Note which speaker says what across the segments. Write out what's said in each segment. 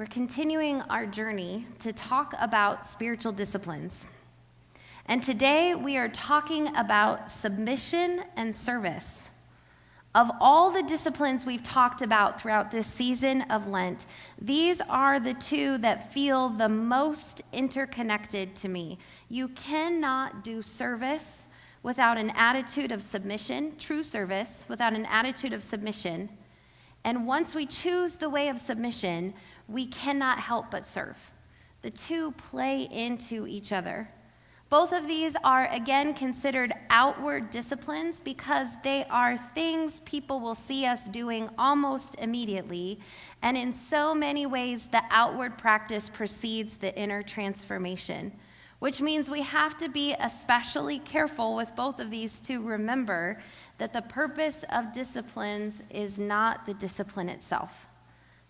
Speaker 1: We're continuing our journey to talk about spiritual disciplines. And today we are talking about submission and service. Of all the disciplines we've talked about throughout this season of Lent, these are the two that feel the most interconnected to me. You cannot do service without an attitude of submission, true service, without an attitude of submission. And once we choose the way of submission, we cannot help but serve. The two play into each other. Both of these are, again, considered outward disciplines because they are things people will see us doing almost immediately. And in so many ways, the outward practice precedes the inner transformation, which means we have to be especially careful with both of these to remember that the purpose of disciplines is not the discipline itself.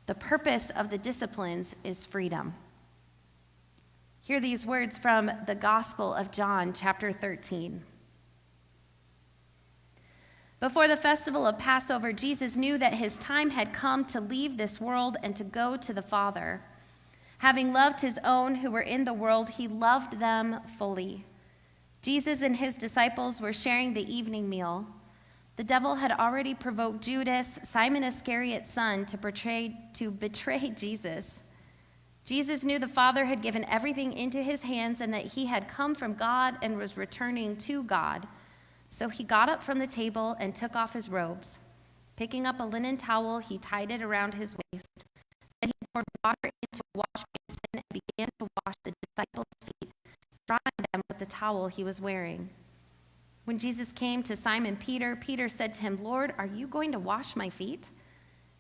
Speaker 1: The purpose of the disciplines is freedom. Hear these words from the Gospel of John, chapter 13. Before the festival of Passover, Jesus knew that his time had come to leave this world and to go to the Father. Having loved his own who were in the world, he loved them fully. Jesus and his disciples were sharing the evening meal. The devil had already provoked Judas, Simon Iscariot's son, to betray Jesus. Jesus knew the Father had given everything into his hands and that he had come from God and was returning to God. So he got up from the table and took off his robes. Picking up a linen towel, he tied it around his waist. Then he poured water into a wash basin and began to wash the disciples' feet, drying them with the towel he was wearing. When Jesus came to Simon Peter, Peter said to him, "Lord, are you going to wash my feet?"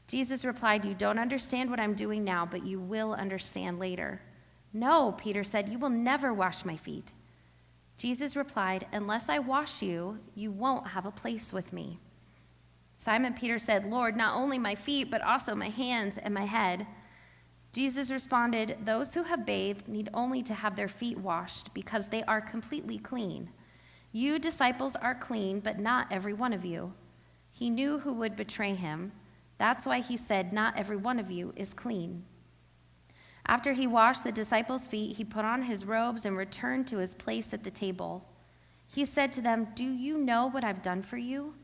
Speaker 1: Jesus replied, "You don't understand what I'm doing now, but you will understand later." "No," Peter said, "you will never wash my feet." Jesus replied, "Unless I wash you, you won't have a place with me." Simon Peter said, "Lord, not only my feet, but also my hands and my head." Jesus responded, "Those who have bathed need only to have their feet washed because they are completely clean. You disciples are clean, but not every one of you." He knew who would betray him. That's why he said, "Not every one of you is clean." After he washed the disciples' feet, he put on his robes and returned to his place at the table. He said to them, "Do you know what I've done for you?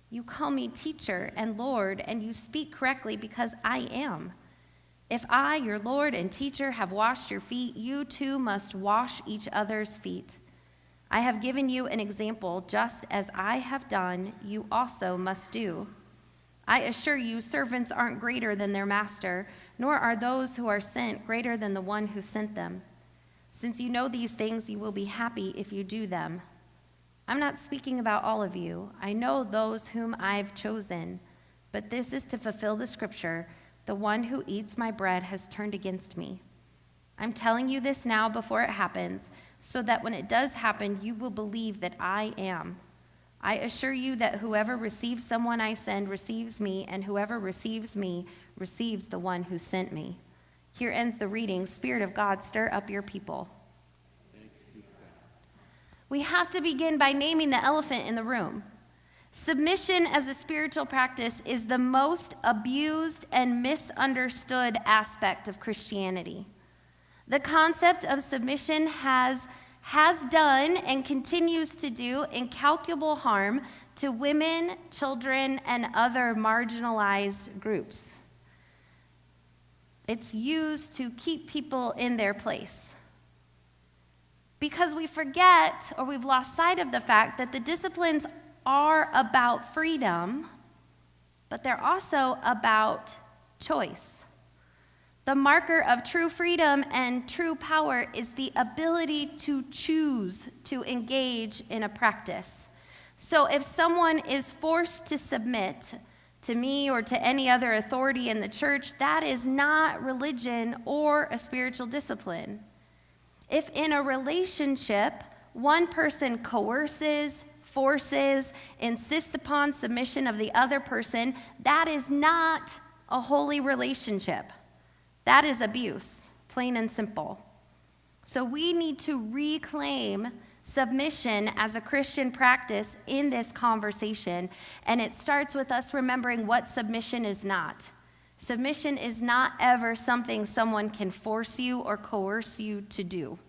Speaker 1: You call me teacher and Lord, and you speak correctly because I am. If I, your Lord and teacher, have washed your feet, you too must wash each other's feet. I have given you an example, just as I have done, you also must do. I assure you, servants aren't greater than their master, nor are those who are sent greater than the one who sent them. Since you know these things, you will be happy if you do them. I'm not speaking about all of you. I know those whom I've chosen, but this is to fulfill the scripture, the one who eats my bread has turned against me. I'm telling you this now before it happens, so that when it does happen, you will believe that I am. I assure you that whoever receives someone I send receives me, and whoever receives me receives the one who sent me." Here ends the reading. Spirit of God, stir up your people.
Speaker 2: Thanks be to God.
Speaker 1: We have to begin by naming the elephant in the room. Submission as a spiritual practice is the most abused and misunderstood aspect of Christianity. The concept of submission has done and continues to do incalculable harm to women, children, and other marginalized groups. It's used to keep people in their place. Because we forget or we've lost sight of the fact that the disciplines are about freedom, but they're also about choice. The marker of true freedom and true power is the ability to choose to engage in a practice. So if someone is forced to submit to me or to any other authority in the church, that is not religion or a spiritual discipline. If in a relationship, one person coerces, forces, insists upon submission of the other person, that is not a holy relationship. That is abuse, plain and simple. So we need to reclaim submission as a Christian practice in this conversation, and it starts with us remembering what submission is not. Submission is not ever something someone can force you or coerce you to do.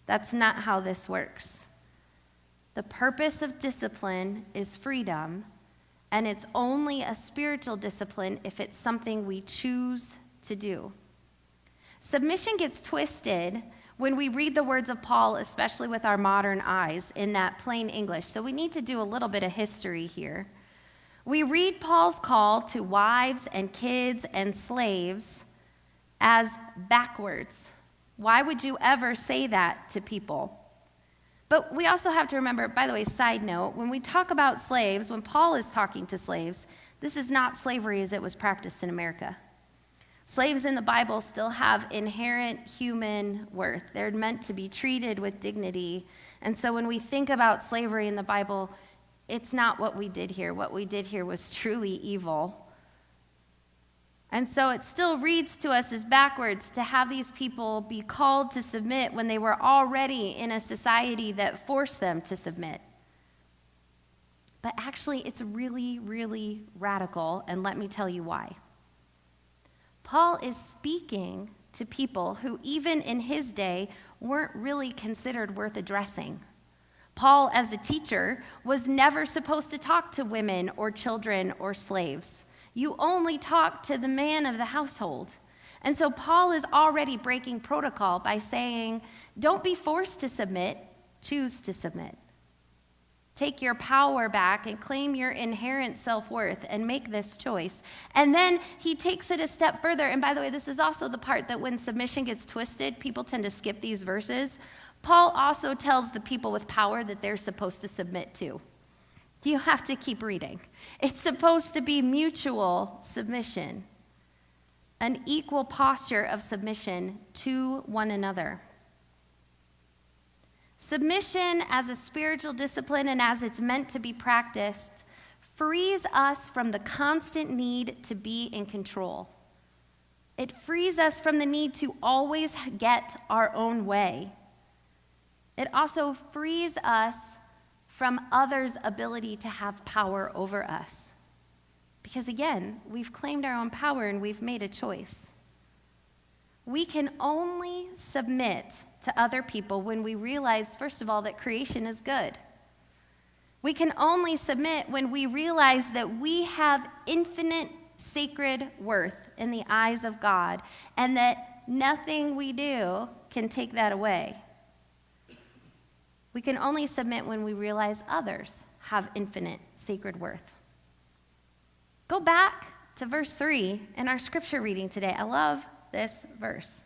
Speaker 1: That's not how this works. The purpose of discipline is freedom, and it's only a spiritual discipline if it's something we choose to do. Submission gets twisted when we read the words of Paul, especially with our modern eyes, in that plain English. So we need to do a little bit of history here. We read Paul's call to wives and kids and slaves as backwards. Why would you ever say that to people? But we also have to remember, by the way, side note, when we talk about slaves, when Paul is talking to slaves, this is not slavery as it was practiced in America. Slaves in the Bible still have inherent human worth. They're meant to be treated with dignity. And so when we think about slavery in the Bible, it's not what we did here. What we did here was truly evil. And so it still reads to us as backwards to have these people be called to submit when they were already in a society that forced them to submit. But actually, it's really, really radical, and let me tell you why. Paul is speaking to people who, even in his day, weren't really considered worth addressing. Paul, as a teacher, was never supposed to talk to women or children or slaves. You only talk to the man of the household. And so Paul is already breaking protocol by saying, don't be forced to submit, choose to submit. Take your power back and claim your inherent self-worth and make this choice. And then he takes it a step further. And by the way, this is also the part that when submission gets twisted, people tend to skip these verses. Paul also tells the people with power that they're supposed to submit to. You have to keep reading. It's supposed to be mutual submission, an equal posture of submission to one another. Submission as a spiritual discipline and as it's meant to be practiced frees us from the constant need to be in control. It frees us from the need to always get our own way. It also frees us from others' ability to have power over us. Because again, we've claimed our own power and we've made a choice. We can only submit to other people when we realize, first of all, that creation is good. We can only submit when we realize that we have infinite sacred worth in the eyes of God and that nothing we do can take that away. We can only submit when we realize others have infinite sacred worth. Go back to verse 3 in our scripture reading today. I love this verse.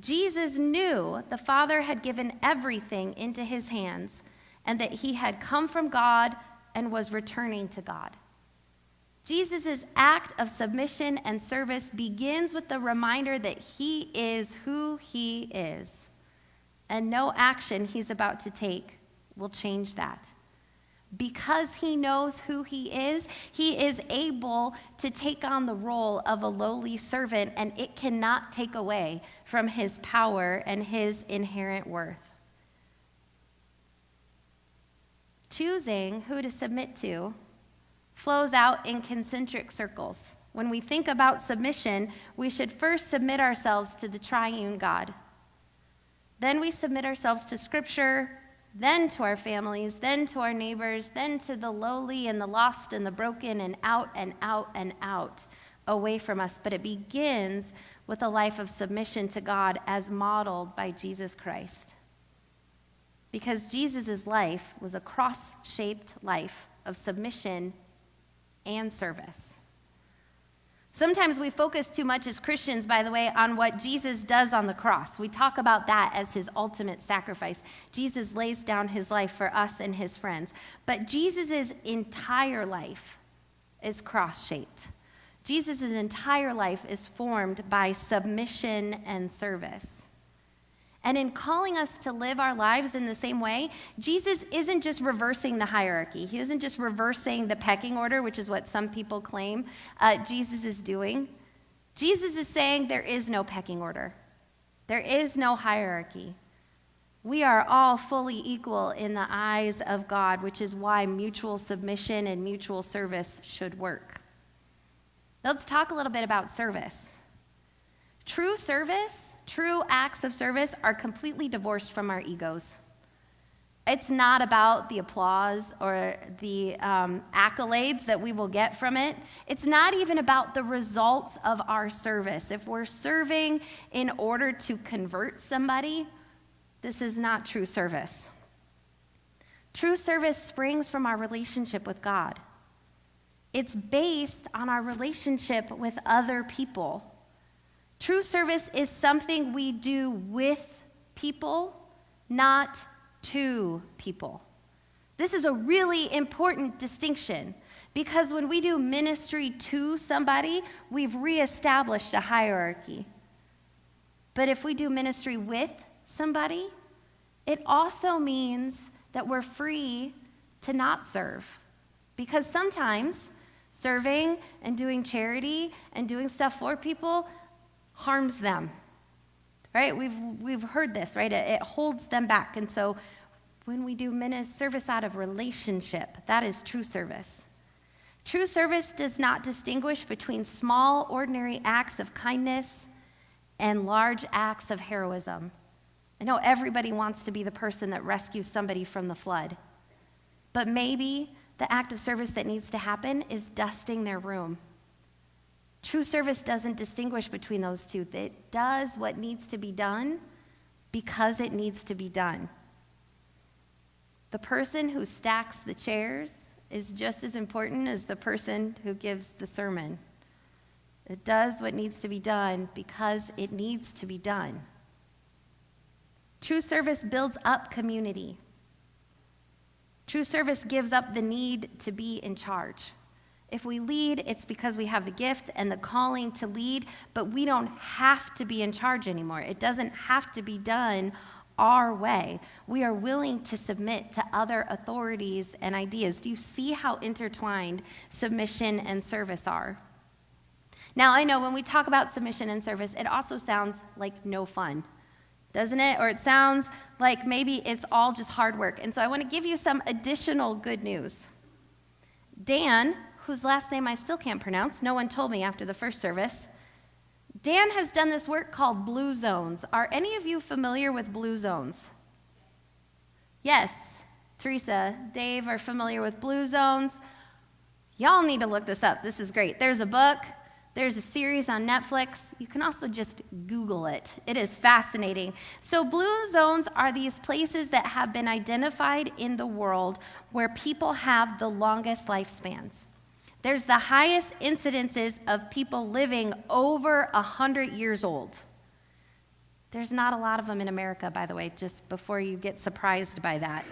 Speaker 1: Jesus knew the Father had given everything into his hands and that he had come from God and was returning to God. Jesus' act of submission and service begins with the reminder that he is who he is, and no action he's about to take will change that. Because he knows who he is able to take on the role of a lowly servant, and it cannot take away from his power and his inherent worth. Choosing who to submit to flows out in concentric circles. When we think about submission, we should first submit ourselves to the triune God. Then we submit ourselves to Scripture, then to our families, then to our neighbors, then to the lowly and the lost and the broken, and out and out and out away from us. But it begins with a life of submission to God as modeled by Jesus Christ. Because Jesus' life was a cross-shaped life of submission and service. Sometimes we focus too much as Christians, by the way, on what Jesus does on the cross. We talk about that as his ultimate sacrifice. Jesus lays down his life for us and his friends. But Jesus' entire life is cross-shaped. Jesus' entire life is formed by submission and service. And in calling us to live our lives in the same way, Jesus isn't just reversing the hierarchy. He isn't just reversing the pecking order, which is what some people claim Jesus is doing. Jesus is saying there is no pecking order. There is no hierarchy. We are all fully equal in the eyes of God, which is why mutual submission and mutual service should work. Let's talk a little bit about service. True acts of service are completely divorced from our egos. It's not about the applause or the accolades that we will get from it. It's not even about the results of our service. If we're serving in order to convert somebody, this is not true service. True service springs from our relationship with God. It's based on our relationship with other people. True service is something we do with people, not to people. This is a really important distinction because when we do ministry to somebody, we've reestablished a hierarchy. But if we do ministry with somebody, it also means that we're free to not serve. Because sometimes serving and doing charity and doing stuff for people harms them, right? We've heard this, right? It holds them back. And so when we do service out of relationship, that is true service. True service does not distinguish between small, ordinary acts of kindness and large acts of heroism. I know everybody wants to be the person that rescues somebody from the flood, but maybe the act of service that needs to happen is dusting their room. True service doesn't distinguish between those two. It does what needs to be done because it needs to be done. The person who stacks the chairs is just as important as the person who gives the sermon. It does what needs to be done because it needs to be done. True service builds up community. True service gives up the need to be in charge. If we lead, it's because we have the gift and the calling to lead, but we don't have to be in charge anymore. It doesn't have to be done our way. We are willing to submit to other authorities and ideas. Do you see how intertwined submission and service are? Now, I know when we talk about submission and service, it also sounds like no fun, doesn't it? Or it sounds like maybe it's all just hard work. And so I want to give you some additional good news. Dan, whose last name I still can't pronounce, no one told me after the first service, Dan has done this work called Blue Zones. Are any of you familiar with Blue Zones? Yes, Teresa, Dave are familiar with Blue Zones. Y'all need to look this up. This is great. There's a book. There's a series on Netflix. You can also just Google it. It is fascinating. So Blue Zones are these places that have been identified in the world where people have the longest lifespans. There's the highest incidences of people living over 100 years old. There's not a lot of them in America, by the way, just before you get surprised by that.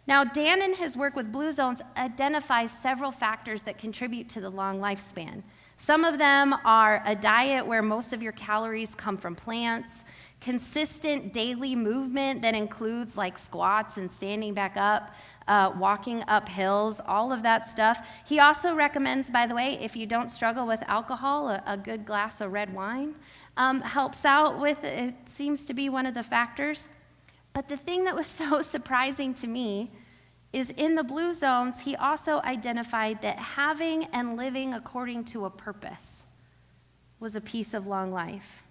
Speaker 1: Now, Dan in his work with Blue Zones identifies several factors that contribute to the long lifespan. Some of them are a diet where most of your calories come from plants, consistent daily movement that includes like squats and standing back up, walking up hills, all of that stuff. He also recommends, by the way, if you don't struggle with alcohol, a good glass of red wine helps out with it. It seems to be one of the factors. But the thing that was so surprising to me is in the Blue Zones, he also identified that having and living according to a purpose was a piece of long life.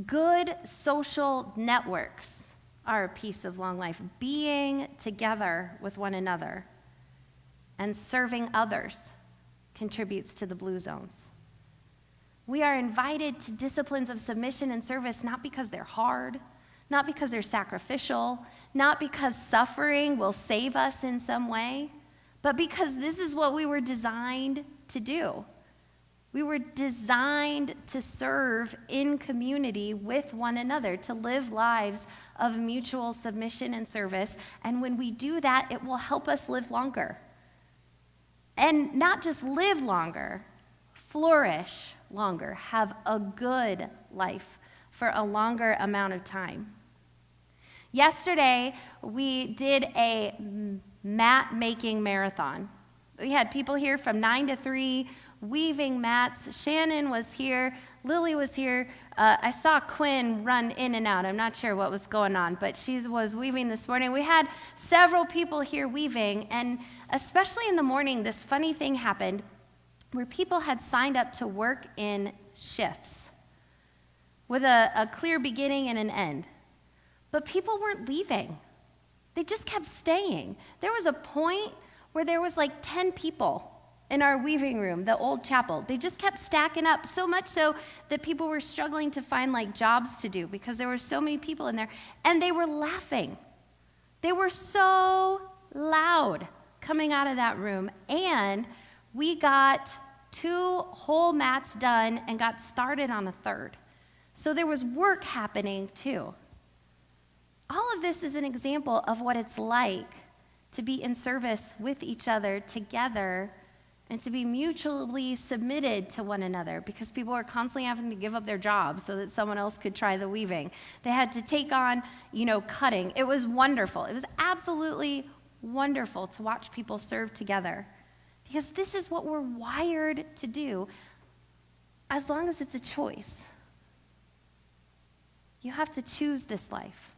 Speaker 1: Good social networks are a piece of long life. Being together with one another and serving others contributes to the Blue Zones. We are invited to disciplines of submission and service not because they're hard, not because they're sacrificial, not because suffering will save us in some way, but because this is what we were designed to do. We were designed to serve in community with one another, to live lives of mutual submission and service. And when we do that, it will help us live longer. And not just live longer, flourish longer, have a good life for a longer amount of time. Yesterday, we did a mat making marathon. We had people here from 9 to 3 weaving mats. Shannon was here. Lily was here. I saw Quinn run in and out. I'm not sure what was going on, but she was weaving this morning. We had several people here weaving, and especially in the morning, this funny thing happened. where people had signed up to work in shifts with a clear beginning and an end. But people weren't leaving. They just kept staying. There was a point where there was like 10 people in our weaving room, the old chapel. They just kept stacking up, so much so that people were struggling to find like jobs to do because there were so many people in there. And they were laughing. They were so loud coming out of that room. And we got 2 whole mats done and got started on a third. So there was work happening too. All of this is an example of what it's like to be in service with each other together and to be mutually submitted to one another, because people were constantly having to give up their jobs so that someone else could try the weaving. They had to take on, cutting. It was wonderful. It was absolutely wonderful to watch people serve together, because this is what we're wired to do as long as it's a choice. You have to choose this life.